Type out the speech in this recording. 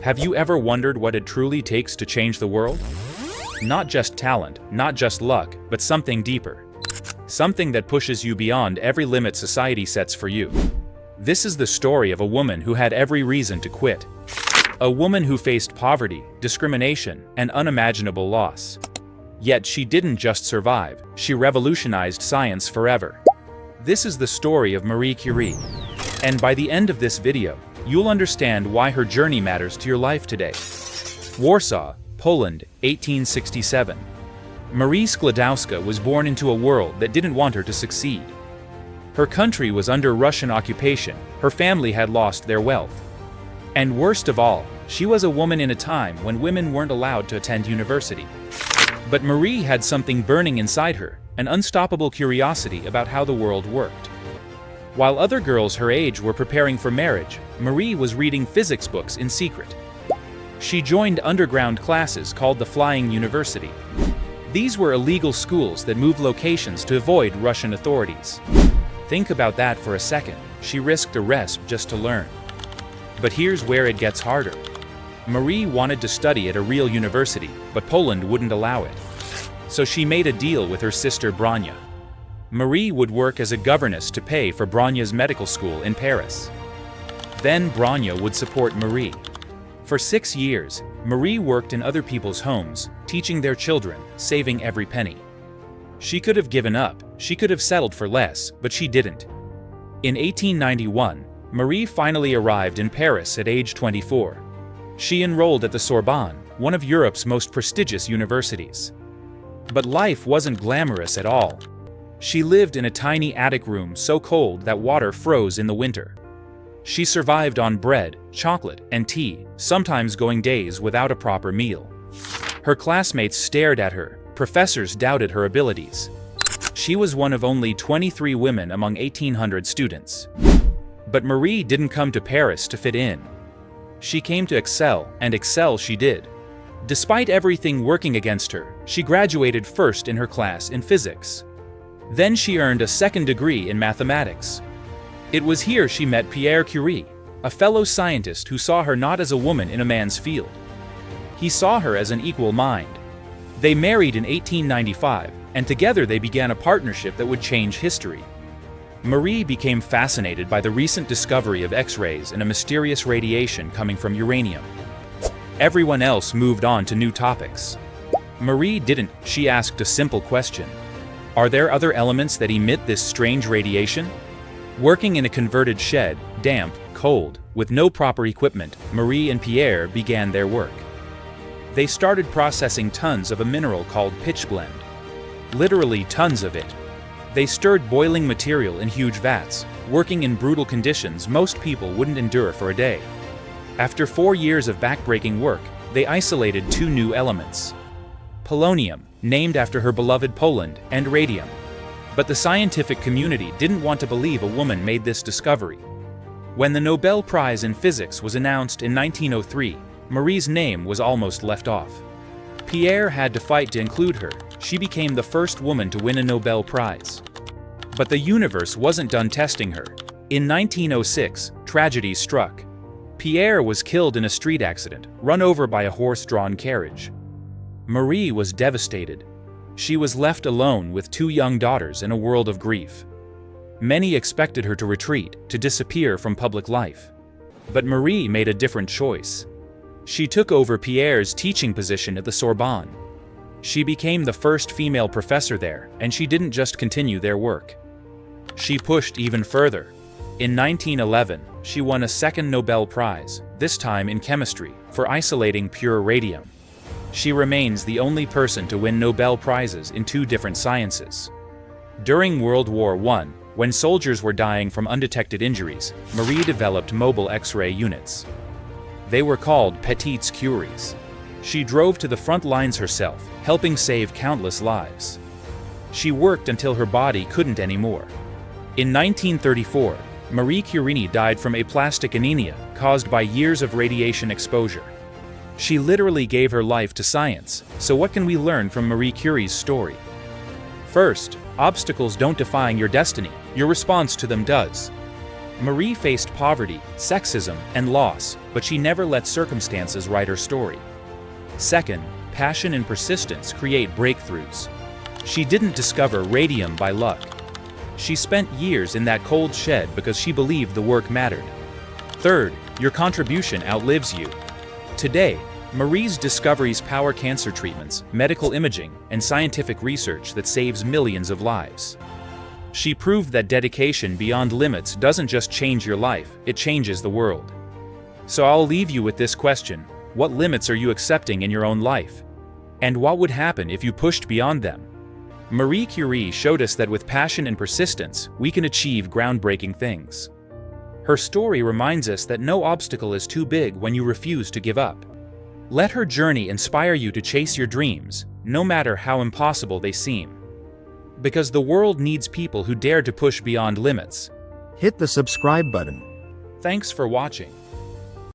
Have you ever wondered what it truly takes to change the world? Not just talent, not just luck, but something deeper. Something that pushes you beyond every limit society sets for you. This is the story of a woman who had every reason to quit. A woman who faced poverty, discrimination, and unimaginable loss. Yet she didn't just survive, she revolutionized science forever. This is the story of Marie Curie. And by the end of this video, you'll understand why her journey matters to your life today. Warsaw, Poland, 1867. Marie Sklodowska was born into a world that didn't want her to succeed. Her country was under Russian occupation, her family had lost their wealth. And worst of all, she was a woman in a time when women weren't allowed to attend university. But Marie had something burning inside her, an unstoppable curiosity about how the world worked. While other girls her age were preparing for marriage, Marie was reading physics books in secret. She joined underground classes called the Flying University. These were illegal schools that moved locations to avoid Russian authorities. Think about that for a second. She risked arrest just to learn. But here's where it gets harder. Marie wanted to study at a real university, but Poland wouldn't allow it. So she made a deal with her sister Branya. Marie would work as a governess to pay for Branya's medical school in Paris. Then Branya would support Marie. For 6 years, Marie worked in other people's homes, teaching their children, saving every penny. She could have given up, she could have settled for less, but she didn't. In 1891, Marie finally arrived in Paris at age 24. She enrolled at the Sorbonne, one of Europe's most prestigious universities. But life wasn't glamorous at all. She lived in a tiny attic room so cold that water froze in the winter. She survived on bread, chocolate, and tea, sometimes going days without a proper meal. Her classmates stared at her, professors doubted her abilities. She was one of only 23 women among 1,800 students. But Marie didn't come to Paris to fit in. She came to excel, and excel she did. Despite everything working against her, she graduated first in her class in physics. Then she earned a second degree in mathematics. It was here she met Marie Curie, a fellow scientist who saw her not as a woman in a man's field. He saw her as an equal mind. They married in 1895, and together they began a partnership that would change history. Marie became fascinated by the recent discovery of X-rays and a mysterious radiation coming from uranium. Everyone else moved on to new topics. Marie didn't. She asked a simple question. Are there other elements that emit this strange radiation? Working in a converted shed, damp, cold, with no proper equipment, Marie and Pierre began their work. They started processing tons of a mineral called pitchblende. Literally tons of it. They stirred boiling material in huge vats, working in brutal conditions most people wouldn't endure for a day. After 4 years of backbreaking work, they isolated 2 new elements. Polonium, named after her beloved Poland, and radium. But the scientific community didn't want to believe a woman made this discovery. When the Nobel Prize in Physics was announced in 1903, Marie's name was almost left off. Pierre had to fight to include her. She became the first woman to win a Nobel Prize. But the universe wasn't done testing her. In 1906, tragedy struck. Pierre was killed in a street accident, run over by a horse-drawn carriage. Marie was devastated. She was left alone with 2 young daughters in a world of grief. Many expected her to retreat, to disappear from public life. But Marie made a different choice. She took over Pierre's teaching position at the Sorbonne. She became the first female professor there, and she didn't just continue their work. She pushed even further. In 1911, she won a second Nobel Prize, this time in chemistry, for isolating pure radium. She remains the only person to win Nobel Prizes in 2 different sciences. During World War I, when soldiers were dying from undetected injuries, Marie developed mobile X-ray units. They were called Petites Curies. She drove to the front lines herself, helping save countless lives. She worked until her body couldn't anymore. In 1934, Marie Curie died from aplastic anemia caused by years of radiation exposure. She literally gave her life to science, so what can we learn from Marie Curie's story? First, obstacles don't define your destiny, your response to them does. Marie faced poverty, sexism, and loss, but she never let circumstances write her story. Second, passion and persistence create breakthroughs. She didn't discover radium by luck. She spent years in that cold shed because she believed the work mattered. Third, your contribution outlives you. Today, Marie's discoveries power cancer treatments, medical imaging, and scientific research that saves millions of lives. She proved that dedication beyond limits doesn't just change your life, it changes the world. So I'll leave you with this question: what limits are you accepting in your own life? And what would happen if you pushed beyond them? Marie Curie showed us that with passion and persistence, we can achieve groundbreaking things. Her story reminds us that no obstacle is too big when you refuse to give up. Let her journey inspire you to chase your dreams, no matter how impossible they seem. Because the world needs people who dare to push beyond limits. Hit the subscribe button. Thanks for watching.